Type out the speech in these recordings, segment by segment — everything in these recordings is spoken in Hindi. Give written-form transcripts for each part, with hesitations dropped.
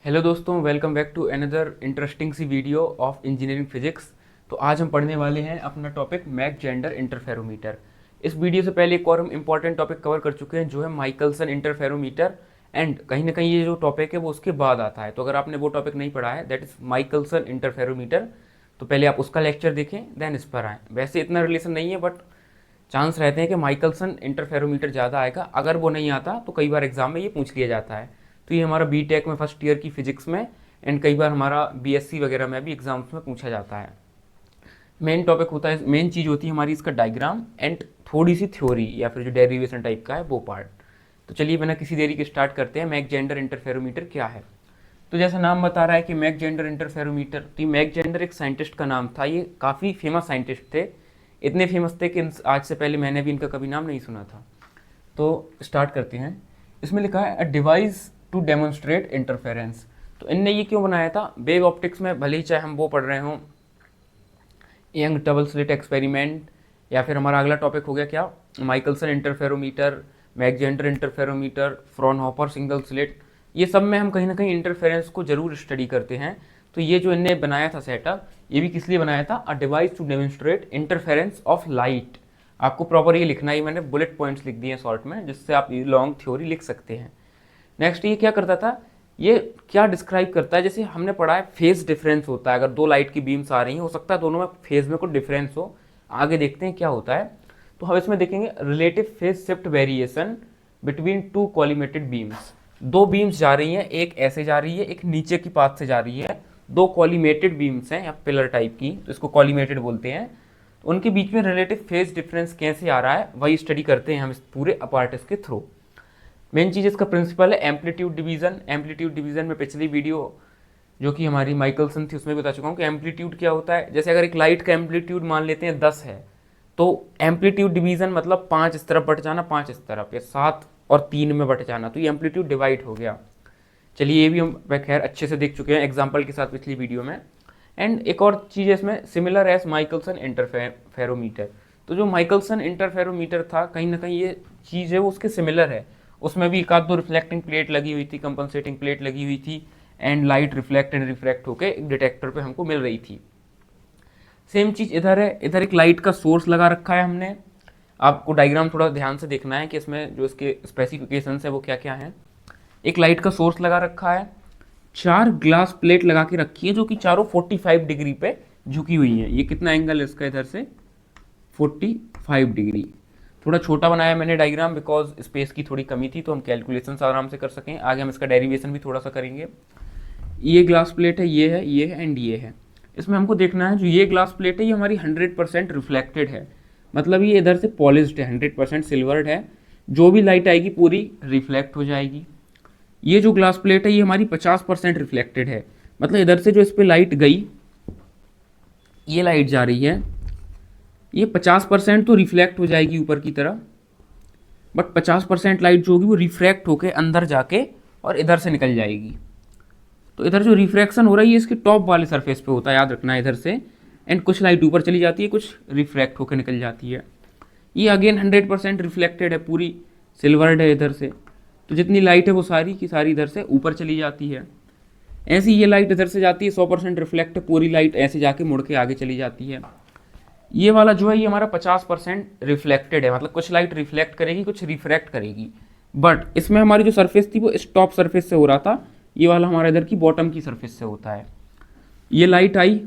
हेलो दोस्तों, welcome back to another interesting see video of engineering physics. तो आज हम पढ़ने वाले हैं अपना टॉपिक मैक जेंडर इंटरफेरोमीटर। इस वीडियो से पहले एक और हम इंपॉर्टेंट टॉपिक कवर कर चुके हैं जो है माइकलसन इंटरफेरोमीटर। एंड कहीं ना कहीं ये जो टॉपिक है वो उसके बाद आता है, तो अगर आपने वो टॉपिक नहीं पढ़ा है दैट इज माइकलसन इंटरफेरोमीटर, तो पहले आप उसका लेक्चर देखें देन इस पर आएँ। वैसे इतना रिलेशन नहीं है बट चांस रहते हैं कि माइकलसन इंटरफेरोमीटर ज़्यादा आएगा। अगर वो नहीं आता तो कई बार एग्जाम में ये पूछ लिया जाता है। तो ये हमारा बीटेक में फर्स्ट ईयर की फिजिक्स में एंड कई बार हमारा बीएससी वगैरह में भी एग्जाम्स में पूछा जाता है। मेन टॉपिक होता है, मेन चीज़ होती है हमारी इसका डायग्राम एंड थोड़ी सी थ्योरी या फिर जो डेरिवेशन टाइप का है वो पार्ट। तो चलिए बिना किसी देरी के स्टार्ट करते हैं। मैक जेंडर इंटरफेरोमीटर क्या है? तो जैसा नाम बता रहा है कि मैक जेंडर इंटरफेरोमीटर, तो ये मैक जेंडर एक साइंटिस्ट का नाम था। ये काफ़ी फेमस साइंटिस्ट थे, इतने फेमस थे कि आज से पहले मैंने भी इनका कभी नाम नहीं सुना था। तो स्टार्ट करते हैं। इसमें लिखा है a device to demonstrate interference. तो इनने ये क्यों बनाया था? वेव ऑप्टिक्स में भले ही चाहे हम वो पढ़ रहे हों, यंग डबल स्लिट एक्सपेरिमेंट, या फिर हमारा अगला टॉपिक हो गया क्या, Michelson interferometer, Mach Zehnder interferometer, Fraunhofer single slit, ये सब में हम कहीं ना कहीं इंटरफेरेंस को जरूर स्टडी करते हैं। तो ये जो इनने बनाया था सेटअप, ये भी किस लिए बनाया था? A device to demonstrate interference of light. आपको प्रॉपर ये लिखना ही, मैंने बुलेट पॉइंट्स लिख दिए हैं शॉर्ट में, जिससे आप लॉन्ग थ्योरी लिख सकते हैं। नेक्स्ट ये क्या करता था, ये क्या डिस्क्राइब करता है? जैसे हमने पढ़ा है फेज डिफरेंस होता है, अगर दो लाइट की बीम्स आ रही हैं हो सकता है दोनों में फेज में कुछ डिफरेंस हो। आगे देखते हैं क्या होता है। तो हम इसमें देखेंगे relative phase shift variation between two collimated beams. दो बीम्स जा रही हैं, एक ऐसे जा रही है, एक नीचे की पाथ से जा रही है। दो कॉलिमेटेड बीम्स हैं या पिलर टाइप की, तो इसको कॉलिमेटेड बोलते हैं। तो उनके बीच में रिलेटिव फेज डिफरेंस कैसे आ रहा है वही स्टडी करते हैं हम इस पूरे अपार्टस के थ्रू। मेन चीज़ इसका प्रिंसिपल है एम्पलीट्यूड डिवीजन। एम्पलीट्यूड डिवीजन में पिछली वीडियो जो कि हमारी माइकलसन थी उसमें बता चुका हूँ कि एम्पलीट्यूड क्या होता है। जैसे अगर एक लाइट का एम्पलीट्यूड मान लेते हैं 10 है, तो एम्पलीट्यूड डिवीजन मतलब 5 इस तरफ बट जाना, 5 इस तरफ, या 7 और 3 में बट जाना, तो ये एम्पलीट्यूड डिवाइड हो गया। चलिए ये भी हम खैर अच्छे से देख चुके हैं एग्जाम्पल के साथ पिछली वीडियो में। एंड एक और चीज़ है इसमें, सिमिलर एज माइकलसन इंटरफेरोमीटर। तो जो माइकलसन इंटरफेरोमीटर था कहीं ना कहीं ये चीज़ है वो उसके सिमिलर है। उसमें भी एक आध दो रिफ्लेक्टिंग प्लेट लगी हुई थी, कंपनसेटिंग प्लेट लगी हुई थी, and light reflect and refract होकर एक डिटेक्टर पे हमको मिल रही थी। सेम चीज़ इधर है, इधर एक लाइट का सोर्स लगा रखा है हमने। आपको डायग्राम थोड़ा ध्यान से देखना है कि इसमें जो इसके स्पेसिफिकेशंस है वो क्या क्या हैं। एक लाइट का सोर्स लगा रखा है, 4 ग्लास प्लेट लगा के रखी है जो कि चारों 45 डिग्री पे झुकी हुई है। ये कितना एंगल है इसका इधर से? 45 डिग्री। थोड़ा छोटा बनाया मैंने डायग्राम बिकॉज स्पेस की थोड़ी कमी थी, तो हम कैलकुलेशन आराम से कर सकें। आगे हम इसका डेरिवेशन भी थोड़ा सा करेंगे। ये ग्लास प्लेट है, ये है एंड ये है। इसमें हमको देखना है जो ये ग्लास प्लेट है ये हमारी 100% रिफ्लेक्टेड है, मतलब ये इधर से पॉलिश्ड है, 100% सिल्वर्ड है। जो भी लाइट आएगी पूरी रिफ्लेक्ट हो जाएगी। ये जो ग्लास प्लेट है ये हमारी 50% रिफ्लेक्टेड है, मतलब इधर से जो इस पर लाइट गई, ये लाइट जा रही है, ये 50% तो रिफ्लेक्ट हो जाएगी ऊपर की तरफ, बट 50% लाइट जो होगी वो रिफ्रैक्ट होके अंदर जाके और इधर से निकल जाएगी। तो इधर जो रिफ्रैक्शन हो रहा है ये इसके टॉप वाले सरफेस पे होता है, याद रखना है इधर से। एंड कुछ लाइट ऊपर चली जाती है, कुछ रिफ्रैक्ट होकर निकल जाती है। ये अगेन 100% रिफ्लेक्टेड है, पूरी सिल्वर्ड है इधर से। तो जितनी लाइट है वो सारी की सारी इधर से ऊपर चली जाती है। ऐसी ये लाइट इधर से जाती है, 100% रिफ्लेक्ट है, पूरी लाइट ऐसे जाके मुड़ के आगे चली जाती है। ये वाला जो है ये हमारा 50% रिफ्लेक्टेड है, मतलब कुछ लाइट रिफ्लेक्ट करेगी कुछ रिफ्रैक्ट करेगी। बट इसमें हमारी जो सरफेस थी वो इस टॉप सरफेस से हो रहा था, ये वाला हमारा इधर की बॉटम की सरफेस से होता है। ये लाइट आई,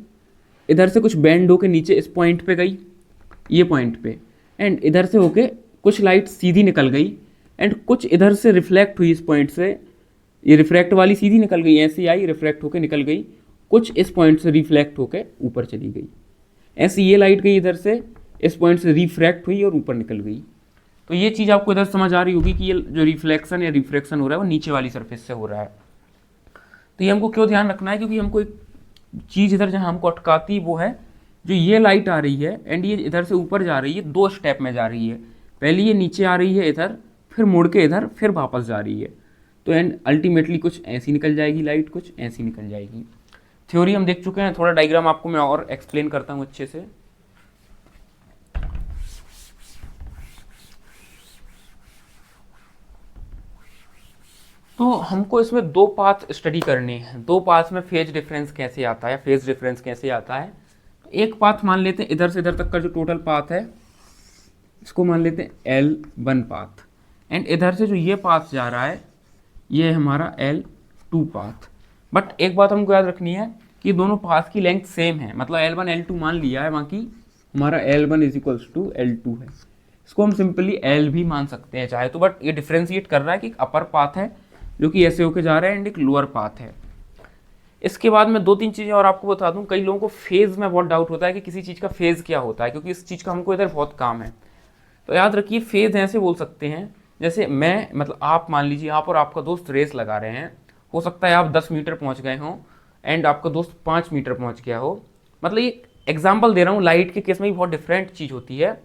इधर से कुछ बेंड होके नीचे इस पॉइंट पे गई, ये पॉइंट पे, एंड इधर से होके कुछ लाइट सीधी निकल गई, एंड कुछ इधर से रिफ्लेक्ट हुई इस पॉइंट से। ये रिफ्रैक्ट वाली सीधी निकल गई, ऐसे आई रिफ्रैक्ट होके निकल गई, कुछ इस पॉइंट से रिफ्लेक्ट होके ऊपर चली गई। ऐसी ये लाइट गई इधर से, इस पॉइंट से रिफ्रैक्ट हुई और ऊपर निकल गई। तो ये चीज़ आपको इधर समझ आ रही होगी कि ये जो रिफ्लेक्शन या रिफ्रैक्शन हो रहा है वो नीचे वाली सरफेस से हो रहा है। तो ये हमको क्यों ध्यान रखना है? क्योंकि हमको एक चीज़ इधर जहाँ हमको अटकाती वो है, जो ये लाइट आ रही है एंड ये इधर से ऊपर जा रही है, 2 स्टेप में जा रही है। पहले ये नीचे आ रही है इधर, फिर मुड़ के इधर, फिर वापस जा रही है। तो एंड अल्टीमेटली कुछ ऐसी निकल जाएगी लाइट, कुछ ऐसी निकल जाएगी। थ्योरी हम देख चुके हैं, थोड़ा डायग्राम आपको मैं और एक्सप्लेन करता हूँ अच्छे से। तो हमको इसमें दो पाथ स्टडी करने हैं। दो पाथ में फेज डिफरेंस कैसे आता है, फेज डिफरेंस कैसे आता है। एक पाथ मान लेते हैं, इधर से इधर तक का जो टोटल पाथ है इसको मान लेते हैं L1 पाथ, एंड इधर से जो ये पाथ जा रहा है ये है हमारा L2 पाथ। बट एक बात हमको याद रखनी है कि दोनों पाथ की लेंथ सेम है, मतलब L1 L2 मान लिया है, बाकी हमारा L1 is equals to L2 है। इसको हम सिंपली L भी मान सकते हैं चाहे तो, बट ये डिफ्रेंशिएट कर रहा है कि एक अपर पाथ है जो कि ऐसे होके जा रहा है एंड एक लोअर पाथ है। इसके बाद मैं दो तीन चीज़ें और आपको बता दूं। कई लोगों को फेज़ में बहुत डाउट होता है कि किसी चीज़ का फेज़ क्या होता है, क्योंकि इस चीज़ का हमको इधर बहुत काम है। तो याद रखिए फेज़ ऐसे बोल सकते हैं, जैसे मैं मतलब आप मान लीजिए आप और आपका दोस्त रेस लगा रहे हैं, हो सकता है आप 10 मीटर पहुंच गए हों एंड आपका दोस्त 5 मीटर पहुंच गया हो। मतलब ये एग्जाम्पल दे रहा हूँ, लाइट के केस में भी बहुत डिफरेंट चीज़ होती है।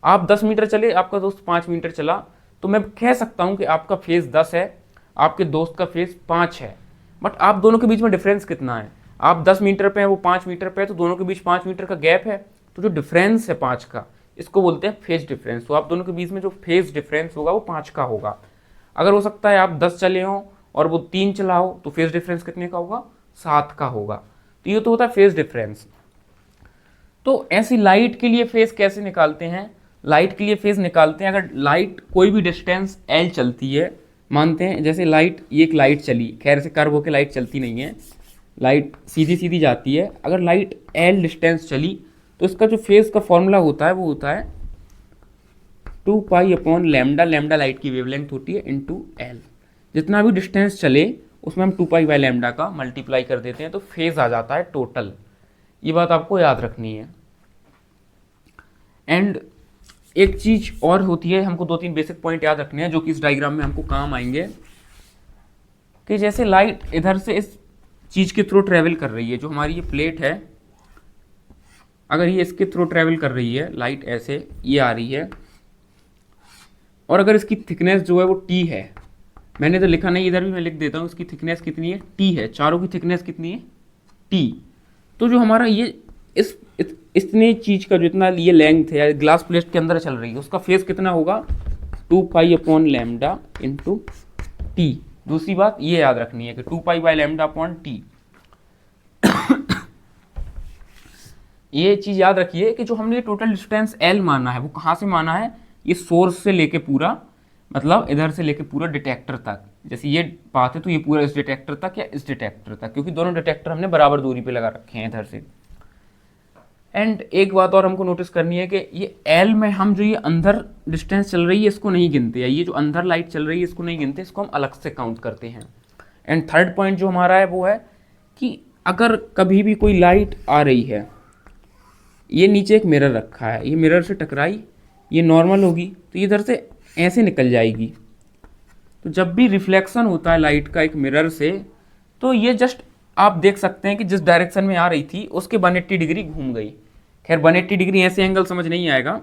आप 10 मीटर चले, आपका दोस्त 5 मीटर चला, तो मैं कह सकता हूँ कि आपका फेज़ 10 है, आपके दोस्त का फेज़ 5 है। बट आप दोनों के बीच में डिफरेंस कितना है, आप 10 मीटर पे हैं, वो 5 मीटर पे है, तो दोनों के बीच 5 मीटर का गैप है। तो जो डिफरेंस है 5 का, इसको बोलते हैं फेज डिफरेंस। तो आप दोनों के बीच में जो फेज डिफरेंस होगा वो 5 का होगा। अगर हो सकता है आप 10 चले हों और वो 3 चला हो, तो फेज डिफरेंस कितने का होगा, 7 का होगा। तो ये तो होता है फेज डिफरेंस। तो ऐसी लाइट के लिए फेज कैसे निकालते हैं, लाइट के लिए फेज निकालते हैं अगर लाइट कोई भी डिस्टेंस L चलती है, मानते हैं जैसे लाइट, ये एक लाइट चली, खैर से कर्व होकर लाइट चलती नहीं है, लाइट सीधी सीधी जाती है। अगर लाइट L डिस्टेंस चली तो इसका जो फेज का फॉर्मूला होता है वो होता है 2 pi upon lambda, lambda light की वेवलेंथ होती है, इनटू L। जितना भी डिस्टेंस चले उसमें हम 2 पाई बाय लैम्डा का मल्टीप्लाई कर देते हैं तो फेज आ जाता है टोटल। ये बात आपको याद रखनी है। एंड एक चीज और होती है, हमको दो तीन बेसिक पॉइंट याद रखने हैं जो कि इस डायग्राम में हमको काम आएंगे, कि जैसे लाइट इधर से इस चीज के थ्रू ट्रेवल कर रही है, जो हमारी ये प्लेट है, अगर ये इसके थ्रू ट्रेवल कर रही है लाइट, ऐसे ये आ रही है, और अगर इसकी थिकनेस जो है वो T है, मैंने तो लिखा नहीं, इधर भी मैं लिख देता हूँ, इसकी थिकनेस कितनी है, T है, चारों की थिकनेस कितनी है, T। तो जो हमारा ये इतने चीज का जो इतना ये लेंथ है ग्लास प्लेट के अंदर चल रही है, उसका फेज कितना होगा, 2 pi upon lambda into T। दूसरी बात ये याद रखनी है कि 2 pi by lambda upon T। ये चीज याद रखिए कि जो हमने टोटल डिस्टेंस L माना है वो कहाँ से माना है, ये सोर्स से लेके पूरा, मतलब इधर से लेके पूरा डिटेक्टर तक, जैसे ये पाथ है तो ये पूरा इस डिटेक्टर तक या इस डिटेक्टर तक, क्योंकि दोनों डिटेक्टर हमने बराबर दूरी पे लगा रखे हैं इधर से। एंड एक बात और हमको नोटिस करनी है कि ये L में हम जो ये अंदर डिस्टेंस चल रही है इसको नहीं गिनते, या ये जो अंदर लाइट चल रही है इसको नहीं गिनते, इसको हम अलग से काउंट करते हैं। एंड थर्ड पॉइंट जो हमारा है वो है कि अगर कभी भी कोई लाइट आ रही है, ये नीचे एक मिरर रखा है, ये मिरर से टकराई, ये नॉर्मल होगी तो इधर से ऐसे निकल जाएगी। तो जब भी रिफ्लेक्शन होता है लाइट का एक मिरर से, तो ये जस्ट आप देख सकते हैं कि जिस डायरेक्शन में आ रही थी उसके 180 डिग्री घूम गई। खैर 180 डिग्री ऐसे एंगल समझ नहीं आएगा,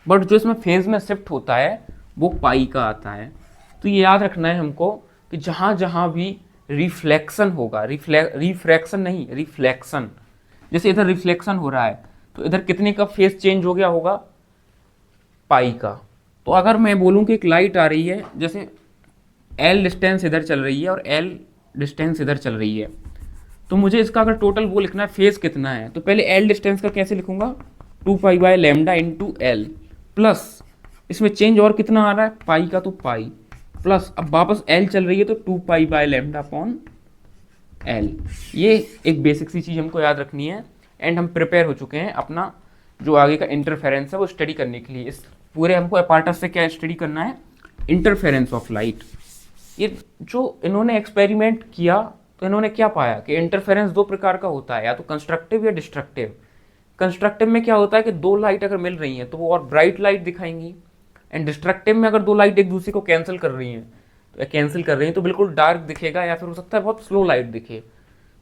बट जो इसमें फेज में शिफ्ट होता है वो पाई का आता है। तो ये याद रखना है हमको कि जहाँ जहाँ भी रिफ्लेक्शन होगा, रिफ्रैक्शन नहीं, रिफ्लेक्शन, जैसे इधर रिफ्लेक्शन हो रहा है तो इधर कितने का फेज चेंज हो गया होगा, पाई का। तो अगर मैं बोलूँ कि एक लाइट आ रही है, जैसे L डिस्टेंस इधर चल रही है और L डिस्टेंस इधर चल रही है, तो मुझे इसका अगर टोटल वो लिखना है फेज कितना है, तो पहले L डिस्टेंस का कैसे लिखूंगा, 2 pi by lambda into L, plus इसमें चेंज और कितना आ रहा है, पाई का, तो पाई, प्लस अब वापस L चल रही है तो 2 pi by lambda upon L। ये एक बेसिक सी चीज़ हमको याद रखनी है। एंड हम प्रिपेयर हो चुके हैं अपना जो आगे का इंटरफेरेंस है वो स्टडी करने के लिए। इस पूरे हमको अपार्टस से क्या स्टडी करना है, इंटरफेरेंस ऑफ लाइट। ये जो इन्होंने एक्सपेरिमेंट किया तो इन्होंने क्या पाया कि इंटरफेरेंस दो प्रकार का होता है, या तो कंस्ट्रक्टिव या डिस्ट्रक्टिव। कंस्ट्रक्टिव में क्या होता है कि दो लाइट अगर मिल रही हैं तो वो और ब्राइट लाइट दिखाएंगी, एंड डिस्ट्रक्टिव में अगर दो लाइट एक दूसरे को कैंसिल कर रही हैं तो बिल्कुल डार्क दिखेगा, या फिर हो सकता है बहुत स्लो लाइट दिखे।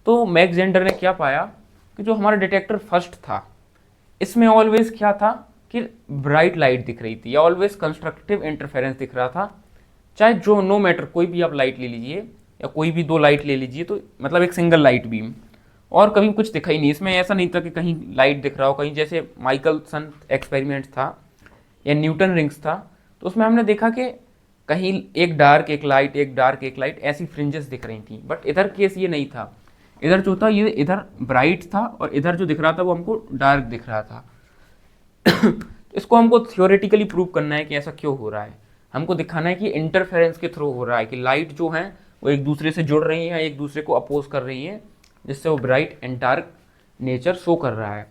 तो मैक्स जेंडर ने क्या पाया कि जो हमारा डिटेक्टर फर्स्ट था इसमें ऑलवेज क्या था कि ब्राइट लाइट दिख रही थी, या ऑलवेज कंस्ट्रक्टिव इंटरफेरेंस दिख रहा था। चाहे जो नो मैटर कोई भी आप लाइट ले लीजिए या कोई भी दो लाइट ले लीजिए, तो मतलब एक सिंगल लाइट बीम, और कभी कुछ दिखा ही नहीं। इसमें ऐसा नहीं था कि कहीं लाइट दिख रहा हो, कहीं जैसे माइकलसन एक्सपेरिमेंट था या न्यूटन रिंग्स था, तो उसमें हमने देखा कि कहीं एक डार्क एक लाइट, एक डार्क एक लाइट, ऐसी फ्रिंजेस दिख रही थी। बट इधर केस ये नहीं था, इधर जो था ये इधर ब्राइट था और इधर जो दिख रहा था वो हमको डार्क दिख रहा था। इसको हमको थियोरेटिकली प्रूव करना है कि ऐसा क्यों हो रहा है। हमको दिखाना है कि इंटरफेरेंस के थ्रू हो रहा है, कि लाइट जो है वो एक दूसरे से जुड़ रही हैं, एक दूसरे को अपोज कर रही हैं, जिससे वो bright and dark nature show कर रहा है।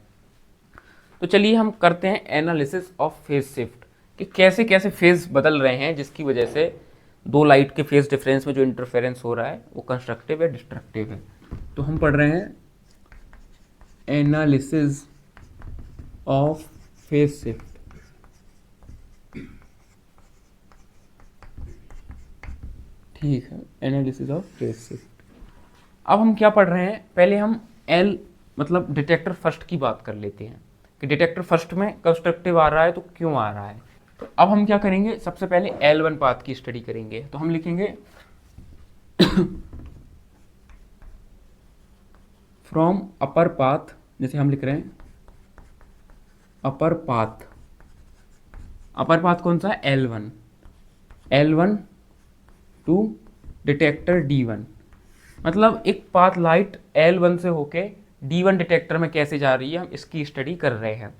तो चलिए हम करते हैं एनालिसिस ऑफ फेज शिफ्ट, कि कैसे कैसे फेज बदल रहे हैं, जिसकी वजह से दो लाइट के फेज डिफरेंस में जो इंटरफेरेंस हो रहा है वो कंस्ट्रक्टिव है, डिस्ट्रक्टिव है। तो हम पढ़ रहे हैं एनालिसिस ऑफ फेज शिफ्ट। ठीक है, एनालिसिस ऑफ फेज शिफ्ट। अब हम क्या पढ़ रहे हैं, पहले हम एल मतलब डिटेक्टर फर्स्ट की बात कर लेते हैं कि डिटेक्टर फर्स्ट में कंस्ट्रक्टिव आ रहा है तो क्यों आ रहा है। तो अब हम क्या करेंगे, सबसे पहले L1 पाथ की स्टडी करेंगे। तो हम लिखेंगे फ्रॉम अपर पाथ, जैसे हम लिख रहे हैं अपर पाथ, अपर पाथ कौन सा है, L1, L1 to detector D1। मतलब एक पाथ लाइट L1 से होके D1 डिटेक्टर में कैसे जा रही है, हम इसकी स्टडी कर रहे हैं।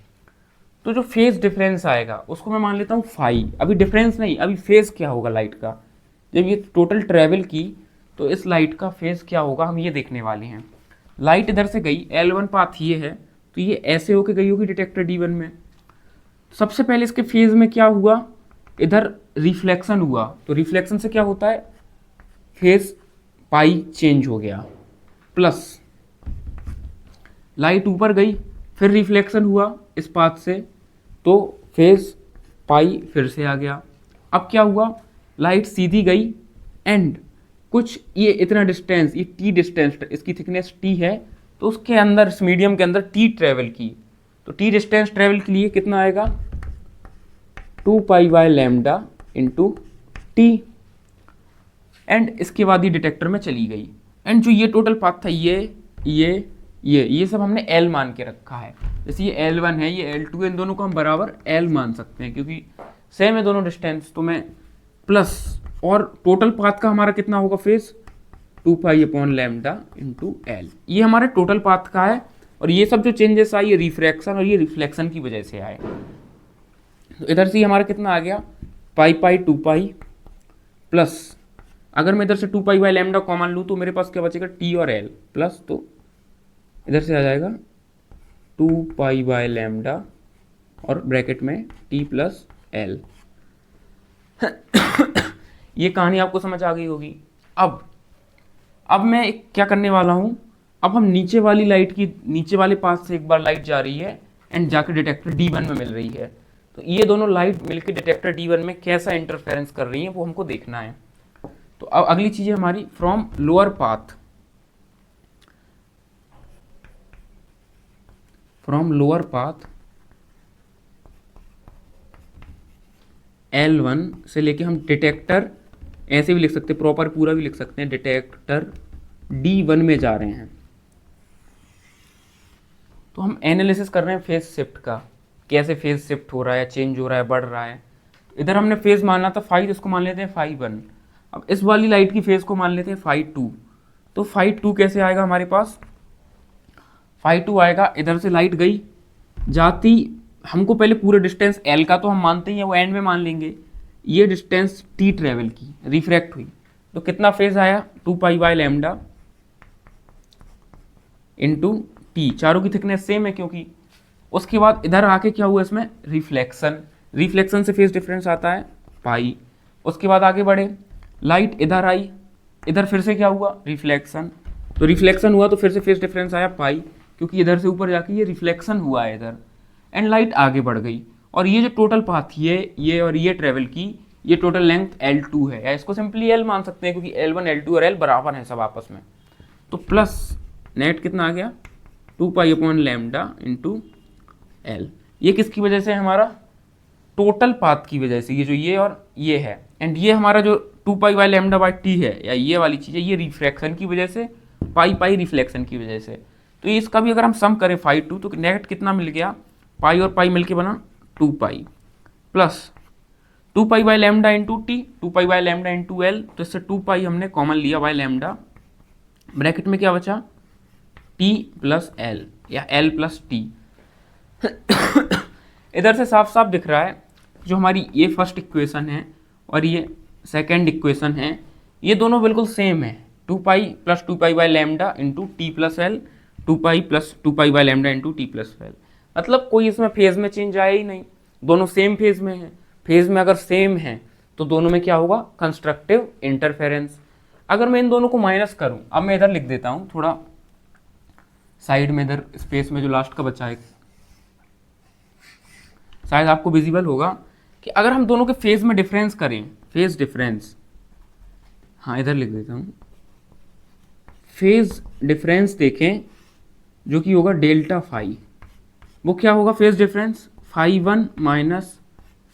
तो जो फेज डिफरेंस आएगा उसको मैं मान लेता हूँ फाई। अभी डिफरेंस नहीं, अभी फेज क्या होगा लाइट का, जब ये टोटल ट्रेवल की तो इस लाइट का फेज क्या होगा हम ये देखने वाले हैं। लाइट इधर से गई, L1 पाथ ये है, तो ये ऐसे होके गई होगी डिटेक्टर D1 में। सबसे पहले इसके फेज में क्या हुआ, इधर रिफ्लेक्शन हुआ। तो रिफ्लेक्शन से क्या होता है, फेज पाई चेंज हो गया, प्लस लाइट ऊपर गई, फिर रिफ्लेक्शन हुआ इस पाथ से, तो फेज पाई फिर से आ गया। अब क्या हुआ, लाइट सीधी गई एंड कुछ ये इतना डिस्टेंस, ये टी डिस्टेंस, इसकी थिकनेस टी है, तो उसके अंदर इस मीडियम के अंदर टी ट्रेवल की। तो टी डिस्टेंस ट्रेवल के लिए कितना आएगा, 2 pi by lambda into T. And इसके बाद ये डिटेक्टर में चली गई। एंड जो ये टोटल पाथ था, ये सब हमने L मान के रखा है। जैसे ये L1 है, ये L2 है, इन दोनों को हम बराबर L मान सकते हैं क्योंकि सेम है दोनों डिस्टेंस। तो मैं प्लस, और टोटल पाथ का हमारा कितना होगा phase, 2 pi upon lambda into L। ये हमारे टोटल पाथ का है। और ये सब जो चेंजेस आए ये रिफ्रैक्शन और ये रिफ्लेक्शन की वजह से आए। तो इधर से हमारा कितना आ गया, पाई पाई 2 पाई, प्लस अगर मैं इधर से 2 पाई बाय लैम्डा कॉमन लूँ तो मेरे पास क्या बचेगा, T और L, प्लस तो इधर से आ जाएगा 2 पाई बाय लैम्डा और ब्रैकेट में T प्लस L। ये कहानी आपको समझ आ गई होगी। अब मैं क्या करने वाला हूँ, अब हम नीचे वाली लाइट की, नीचे वाले पास से एक बार लाइट जा रही है एंड जाकर डिटेक्टर D1 में मिल रही है। तो ये दोनों लाइट मिलकर डिटेक्टर D1 में कैसा इंटरफेरेंस कर रही है वो हमको देखना है। तो अब अगली चीज है हमारी from lower path, from lower path L1 से लेके हम डिटेक्टर, ऐसे भी लिख सकते हैं, प्रॉपर पूरा भी लिख सकते हैं, डिटेक्टर D1 में जा रहे हैं। तो हम एनालिसिस कर रहे हैं फेज शिफ्ट का, कैसे फेज शिफ्ट हो रहा है, चेंज हो रहा है, बढ़ रहा है। इधर हमने फेज मानना था फाई, इसको मान लेते हैं फाई 1। अब इस वाली लाइट की फेज को मान लेते हैं फाई 2। तो फाई 2 कैसे आएगा हमारे पास, फाई 2 आएगा, इधर से लाइट गई, जाती, हमको पहले पूरे डिस्टेंस L का तो हम मानते ही हैं, वो एंड में मान लेंगे। ये डिस्टेंस T ट्रेवल की, रिफ्रैक्ट हुई, तो कितना फेज आया, 2 pi by lambda into T, चारों की थिकनेस सेम है क्योंकि। उसके बाद इधर आके क्या हुआ, इसमें रिफ्लेक्शन, रिफ्लेक्शन से फेज डिफरेंस आता है पाई। उसके बाद आगे बढ़े, लाइट इधर आई, इधर फिर से क्या हुआ, रिफ्लेक्शन, तो रिफ्लेक्शन हुआ तो फिर से फेज डिफरेंस आया पाई, क्योंकि इधर से ऊपर जाके ये रिफ्लेक्शन हुआ है इधर। एंड लाइट आगे बढ़ गई, और ये जो टोटल पाथ ये और ये ट्रेवल की, ये टोटल लेंथ L2 है, या इसको सिंपली L मान सकते हैं क्योंकि L1 L2 और L बराबर हैं सब आपस में। तो प्लस नेट कितना आ गया, 2 pi upon lambda into L। ये किसकी वजह से है, हमारा टोटल पाथ की वजह से, ये जो ये और ये है। एंड ये हमारा जो 2 pi by lambda by T है, या ये वाली चीज़ है, ये रिफ्रैक्शन की वजह से, पाई पाई रिफ्लेक्शन की वजह से। तो इसका भी अगर हम सम करें फाई 2, तो नेट कितना मिल गया, पाई और पाई मिलके बना 2 pi, plus two pi by lambda into T, two pi by lambda into L, तो इससे टू पाई हमने कॉमन लिया बाई लैम्डा, ब्रैकेट में क्या बचा टी प्लस एल या एल प्लस टी। इधर से साफ साफ दिख रहा है जो हमारी ये फर्स्ट इक्वेशन है और ये सेकेंड इक्वेशन है, ये दोनों बिल्कुल सेम है, two pi plus two pi by lambda into T plus L, two pi plus two pi by lambda into T plus L. मतलब कोई इसमें फेज में चेंज आया ही नहीं, दोनों सेम फेज में है। फेज में अगर सेम है तो दोनों में क्या होगा, कंस्ट्रक्टिव इंटरफेरेंस। अगर मैं इन दोनों को माइनस करूं, अब मैं इधर लिख देता हूं थोड़ा साइड में, इधर स्पेस में जो लास्ट का बचा है, शायद आपको विजिबल होगा कि अगर हम दोनों के फेज में डिफरेंस करें, फेज डिफरेंस, हाँ इधर लिख देता हूं, फेज डिफरेंस देखें जो कि होगा डेल्टा फाई, वो क्या होगा phase difference, phi one minus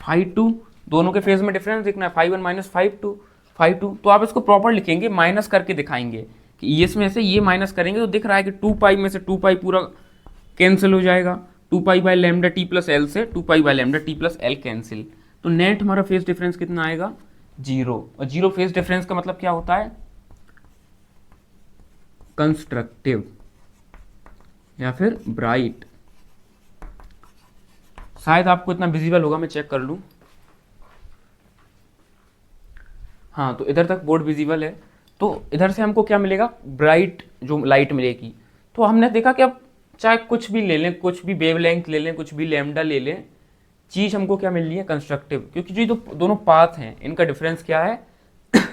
phi two, दोनों के फेज में डिफरेंस देखना है, phi one minus phi two. तो आप इसको प्रॉपर लिखेंगे, माइनस करके दिखाएंगे कि ये इसमें से ये माइनस करेंगे तो दिख रहा है कि टू पाई में से टू पाई पूरा कैंसिल हो जाएगा, two pi by lambda T plus L से two pi by lambda T plus L cancel, तो नेट हमारा फेज डिफरेंस कितना आएगा, जीरो। और जीरो फेज डिफरेंस का मतलब क्या होता है, कंस्ट्रक्टिव या फिर ब्राइट। शायद आपको इतना विजिबल होगा, मैं चेक कर लूं, हाँ तो इधर तक बोर्ड विजिबल है। तो इधर से हमको क्या मिलेगा, ब्राइट जो लाइट मिलेगी। तो हमने देखा कि अब चाहे कुछ भी ले लें, कुछ भी वेवलेंथ ले लें, कुछ भी लैम्डा ले लें, चीज़ हमको क्या मिल रही है, कंस्ट्रक्टिव, क्योंकि जो दोनों पाथ हैं इनका डिफरेंस क्या है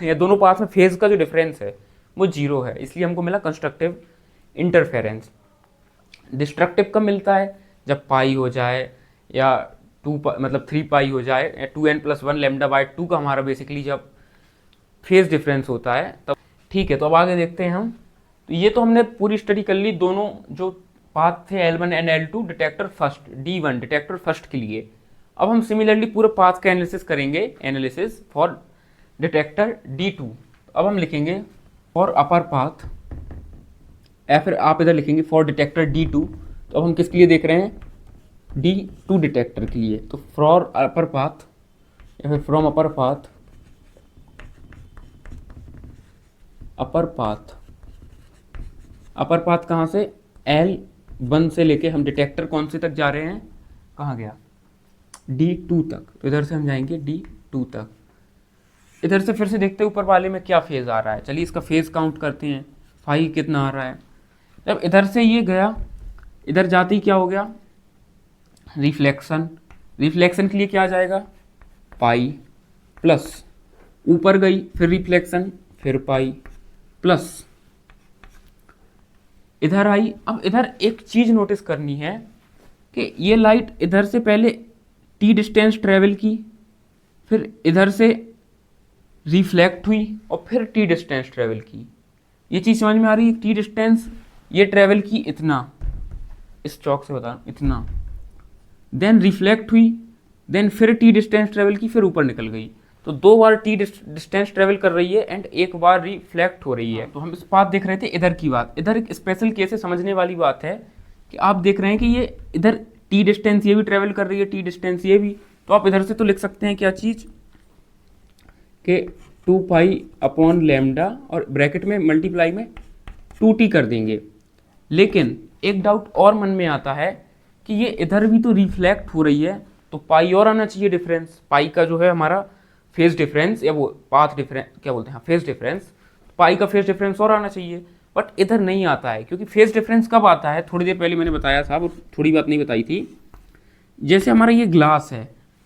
या दोनों पाथ में फेज का जो डिफरेंस है वो जीरो है, इसलिए हमको मिला कंस्ट्रक्टिव इंटरफेरेंस। डिस्ट्रक्टिव कब मिलता है, जब पाई हो जाए या मतलब थ्री पाई हो जाए या two n plus one lambda by two का हमारा बेसिकली जब फेज डिफरेंस होता है तब। ठीक है, तो अब आगे देखते हैं हम। तो ये तो हमने पूरी स्टडी कर ली, दोनों जो पाथ थे L1 and L2 detector first, D1 detector first के लिए। अब हम सिमिलरली पूरे पाथ का एनालिसिस करेंगे, एनालिसिस फॉर डिटेक्टर D2। अब हम लिखेंगे फॉर अपर पाथ, या फिर आप इधर लिखेंगे फॉर डिटेक्टर D2। तो अब हम किसके लिए देख रहे हैं, D2 डिटेक्टर के लिए। तो फॉर अपर पाथ या फिर from upper path, upper path, upper path कहाँ से, L1 से लेके हम डिटेक्टर कौन से तक जा रहे हैं, कहाँ गया, D2 तक। तो इधर से हम जाएंगे D2 तक। इधर से फिर से देखते हैं ऊपर वाले में क्या फेज आ रहा है। चलिए इसका फेज काउंट करते हैं, फाई कितना आ रहा है। जब इधर से ये गया, इधर जाते ही क्या हो गया, रिफ्लेक्शन। रिफ्लेक्शन के लिए क्या आ जाएगा, पाई प्लस, ऊपर गई फिर रिफ्लेक्शन फिर पाई प्लस, इधर आई। अब इधर एक चीज नोटिस करनी है कि ये लाइट इधर से पहले टी डिस्टेंस ट्रेवल की, फिर इधर से रिफ्लेक्ट हुई और फिर टी डिस्टेंस ट्रेवल की। ये चीज समझ में आ रही है, टी डिस्टेंस ये ट्रेवल की इतना, इस चौक से बता इतना, देन रिफ्लेक्ट हुई, देन फिर टी डिस्टेंस ट्रेवल की, फिर ऊपर निकल गई। तो दो बार टी डिस्टेंस ट्रेवल कर रही है एंड एक बार रिफ्लेक्ट हो रही है। तो हम इस बात देख रहे थे इधर की बात। इधर एक स्पेशल केस है, समझने वाली बात है कि आप देख रहे हैं कि ये इधर टी डिस्टेंस ये भी ट्रेवल कर रही है, टी डिस्टेंस ये भी। तो आप इधर से तो लिख सकते हैं क्या चीज़ कि टू पाई अपॉन लैम्डा और ब्रैकेट में मल्टीप्लाई में टू टी कर देंगे। लेकिन एक डाउट और मन में आता है कि ये इधर भी तो रिफ्लेक्ट हो रही है, तो पाई और आना चाहिए डिफरेंस। पाई का जो है हमारा फेज डिफरेंस या वो पाथ डिफरेंस क्या बोलते हैं, फेज डिफरेंस, पाई का फेज डिफरेंस और आना चाहिए, बट इधर नहीं आता है। क्योंकि फेज डिफरेंस कब आता है, थोड़ी देर पहले मैंने बताया था, वो थोड़ी बात नहीं बताई थी। जैसे हमारा ये ग्लास है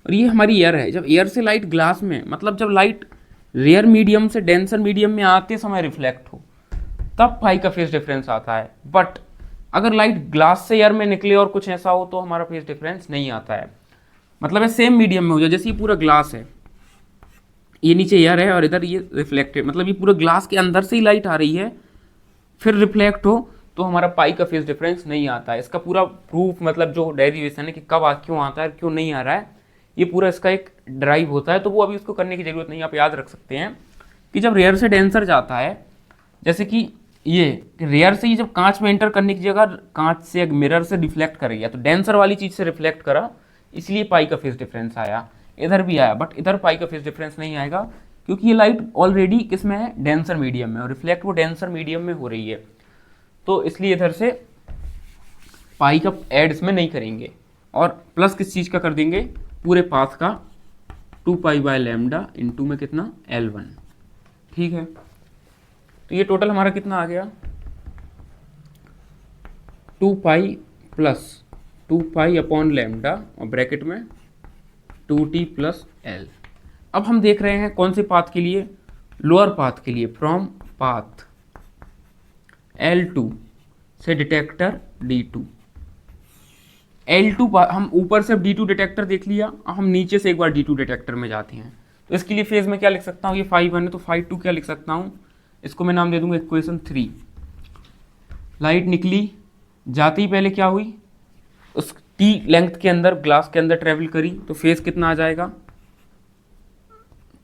और ये हमारी एयर है, जब एयर से लाइट ग्लास में, मतलब जब लाइट रेयर मीडियम से डेंसर मीडियम में आते समय रिफ्लेक्ट हो, तब पाई का फेज डिफरेंस आता है। बट अगर लाइट ग्लास से एयर में निकले और कुछ ऐसा हो तो हमारा फेज डिफरेंस नहीं आता है। मतलब है सेम मीडियम में हो जाए, जैसे ये पूरा ग्लास है, ये नीचे एयर है और इधर ये रिफ्लेक्टेड, मतलब ये पूरा ग्लास के अंदर से ही लाइट आ रही है फिर रिफ्लेक्ट हो, तो हमारा पाई का फेज डिफरेंस नहीं आता है। इसका पूरा प्रूफ, मतलब जो डेरिवेशन है कि कब क्यों आता है क्यों नहीं आ रहा है, ये पूरा इसका एक ड्राइव होता है। तो वो अभी उसको करने की जरूरत नहीं, आप याद रख सकते हैं कि जब रेयर से डेंसर जाता है, जैसे कि ये रेयर से ही जब कांच में एंटर करने की जगह कांच से मिरर से रिफ्लेक्ट कर रही है, तो डेंसर वाली चीज़ से रिफ्लेक्ट करा, इसलिए पाई का फेज डिफरेंस आया। इधर भी आया, बट इधर पाई का फेज डिफरेंस नहीं आएगा क्योंकि ये लाइट ऑलरेडी किस में है, डेंसर मीडियम में, और रिफ्लेक्ट वो डेंसर मीडियम में हो रही है, तो इसलिए इधर से पाई का ऐड इसमें नहीं करेंगे, और प्लस किस चीज़ का कर देंगे, पूरे पाथ का 2 पाई बाय लैम्डा इंटू में कितना L1। ठीक है, तो ये टोटल हमारा कितना आ गया, 2 pi plus 2 pi upon lambda और ब्रैकेट में 2t प्लस L। अब हम देख रहे हैं कौन से पाथ के लिए, लोअर पाथ के लिए, फ्रॉम पाथ L2 से डिटेक्टर D2। L2 हम ऊपर से D2 डिटेक्टर देख लिया, अब हम नीचे से एक बार D2 डिटेक्टर में जाते हैं, तो इसके लिए फेज में क्या लिख सकता हूँ, ये phi 1 है तो phi 2 क्या लिख सकता हूँ, इसको मैं नाम दे दूंगा इक्वेशन 3। लाइट निकली, जाते ही पहले क्या हुई, उस T लेंथ के अंदर, ग्लास के अंदर ट्रेवल करी, तो फेज कितना आ जाएगा,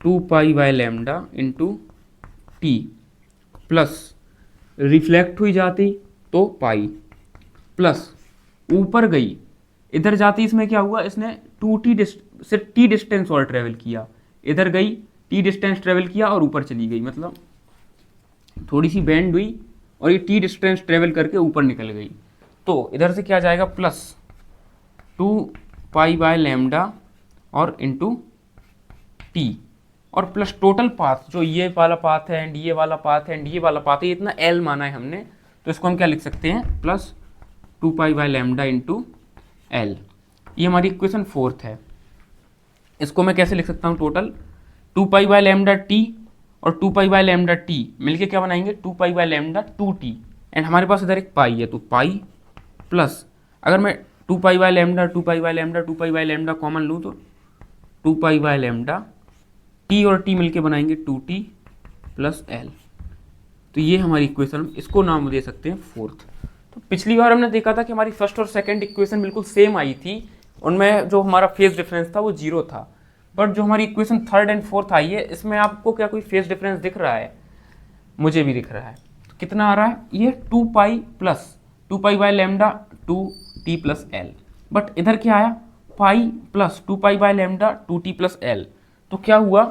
2 pi by lambda into T, plus reflect हुई जाती तो पाई, प्लस ऊपर गई, इधर जाती इसमें क्या हुआ, इसने 2t से t डिस्टेंस और ट्रेवल किया, इधर गई t डिस्टेंस ट्रेवल किया और ऊपर चली गई, मतलब थोड़ी सी बेंड हुई और ये t डिस्टेंस ट्रेवल करके ऊपर निकल गई, तो इधर से क्या जाएगा, प्लस 2 पाई बाय लैम्डा और इंटू टी, और प्लस टोटल पाथ, जो ये वाला पाथ है एंड ये वाला पाथ है एंड ये वाला पाथ है, ये इतना L माना है हमने, तो इसको हम क्या लिख सकते हैं, plus 2 pi by lambda into L। ये हमारी इक्वेशन 4 है। इसको मैं कैसे लिख सकता हूँ, total 2 pi by lambda T और 2 पाई बाय लैम्डा टी मिलके क्या बनाएंगे, 2 pi by lambda 2t, and हमारे पास इधर एक पाई है, तो पाई प्लस, अगर मैं 2 pi by lambda 2 pi by lambda 2 pi by lambda common लूँ तो 2 पाई बाय लैम्डा टी और टी मिलके बनाएंगे 2t प्लस L। तो ये हमारी इक्वेशन, इसको नाम दे सकते हैं 4th। तो पिछली बार हमने देखा था कि हमारी फर्स्ट और सेकंड इक्वेशन बिल्कुल सेम आई थी, उनमें जो हमारा फेज डिफरेंस था वो 0 था, बट जो हमारी इक्वेशन 3rd एंड 4th आई है, इसमें आपको क्या कोई फेज डिफरेंस दिख रहा है, मुझे भी दिख रहा है। तो कितना आ रहा है, ये 2 pi plus 2 pi by lambda 2t plus L, but इधर क्या आया, pi plus 2 pi by lambda 2t plus L। तो क्या हुआ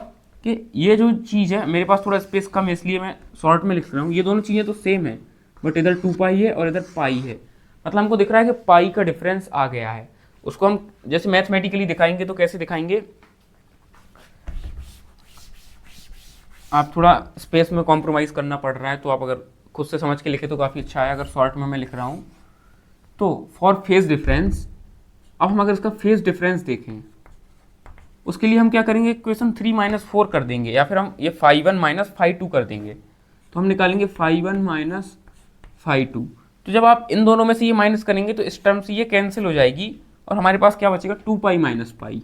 कि ये जो चीज़ है, मेरे पास थोड़ा स्पेस कम है इसलिए मैं शॉर्ट में लिख रहा हूँ, ये दोनों चीज़ें तो सेम है, बट इधर 2 पाई है और इधर पाई है, मतलब हमको दिख रहा है कि पाई का डिफरेंस आ गया है। उसको हम जैसे मैथमेटिकली दिखाएंगे तो कैसे दिखाएंगे, आप थोड़ा स्पेस में कॉम्प्रोमाइज़ करना पड़ रहा है, तो आप अगर खुद से समझ के लिखे तो काफ़ी अच्छा है, अगर शॉर्ट में मैं लिख रहा हूँ तो फॉर फेज डिफरेंस, अब हम अगर इसका फेज डिफरेंस देखें, उसके लिए हम क्या करेंगे, इक्वेशन 3 माइनस 4 कर देंगे, या फिर हम ये phi 1 माइनस phi 2 कर देंगे, तो हम निकालेंगे phi 1 माइनस phi 2। तो जब आप इन दोनों में से ये माइनस करेंगे तो इस टर्म से ये कैंसिल हो जाएगी, और हमारे पास क्या बचेगा, 2 पाई माइनस पाई,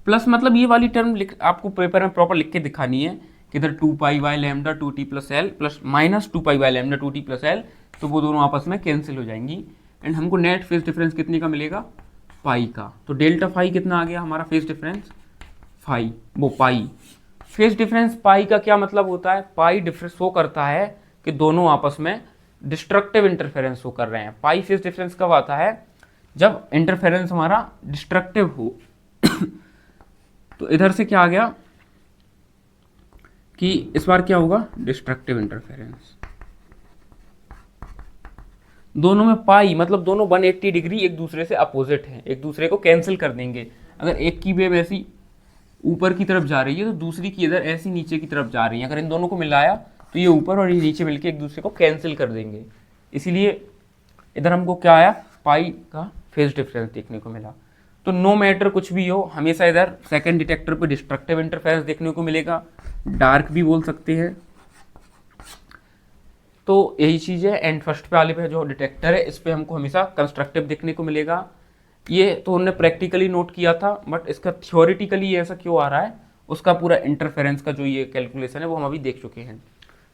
प्लस मतलब ये वाली टर्म आपको पेपर में प्रॉपर लिख के दिखानी है कि इधर 2 pi by lambda 2t plus L plus minus 2 pi by lambda 2t plus L, तो वो दोनों आपस में कैंसिल हो जाएंगी, एंड हमको नेट फेज डिफरेंस कितने का मिलेगा, पाई का। तो डेल्टा फाई कितना आ गया हमारा फेज डिफरेंस, फाई वो पाई। फेज डिफरेंस पाई का क्या मतलब होता है, पाई डिफरेंस शो करता है कि दोनों आपस में डिस्ट्रक्टिव इंटरफेरेंस शो कर रहे हैं। पाई फेज डिफरेंस कब आता है, जब इंटरफेरेंस हमारा डिस्ट्रक्टिव हो। तो इधर से क्या आ गया कि इस बार क्या होगा, डिस्ट्रक्टिव इंटरफेरेंस। दोनों में पाई मतलब दोनों 180 डिग्री एक दूसरे से अपोजिट हैं, एक दूसरे को कैंसिल कर देंगे। अगर एक की वेव ऐसी ऊपर की तरफ जा रही है तो दूसरी की इधर ऐसी नीचे की तरफ जा रही है, अगर इन दोनों को मिलाया तो ये ऊपर और ये नीचे मिलके एक दूसरे को कैंसिल कर देंगे। इसीलिए इधर हमको क्या आया, पाई का फेज डिफरेंस देखने को मिला। तो नो मैटर कुछ भी हो, हमेशा इधर सेकंड डिटेक्टर पे डिस्ट्रक्टिव इंटरफेरेंस देखने को मिलेगा, डार्क भी बोल सकते हैं। तो यही चीज़ है। एंड फर्स्ट पे वाले पे जो डिटेक्टर है इस पे हमको हमेशा कंस्ट्रक्टिव देखने को मिलेगा। ये तो हमने प्रैक्टिकली नोट किया था, बट इसका थ्योरेटिकली ऐसा क्यों आ रहा है, उसका पूरा इंटरफेरेंस का जो ये कैलकुलेशन है वो हम अभी देख चुके हैं।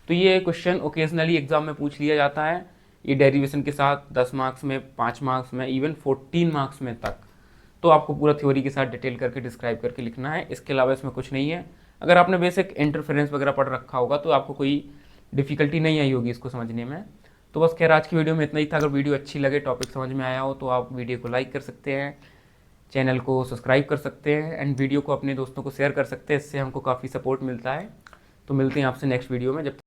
तो ये क्वेश्चन ओकेजनली एग्जाम में पूछ लिया जाता है, ये डेरिवेशन के साथ 10 मार्क्स में, 5 मार्क्स में, इवन 14 मार्क्स में तक। तो आपको पूरा थ्योरी के साथ डिटेल करके डिस्क्राइब करके लिखना है, इसके अलावा इसमें कुछ नहीं है। अगर आपने बेसिक इंटरफेरेंस वगैरह पढ़ रखा होगा तो आपको कोई डिफिकल्टी नहीं आई होगी इसको समझने में। तो बस खैर आज की वीडियो में इतना ही था। अगर वीडियो अच्छी लगे, टॉपिक समझ में आया हो तो आप वीडियो को लाइक कर सकते हैं, चैनल को सब्सक्राइब कर सकते हैं एंड वीडियो को अपने दोस्तों को शेयर कर सकते हैं, इससे हमको काफ़ी सपोर्ट मिलता है। तो मिलते हैं आपसे नेक्स्ट वीडियो में। जब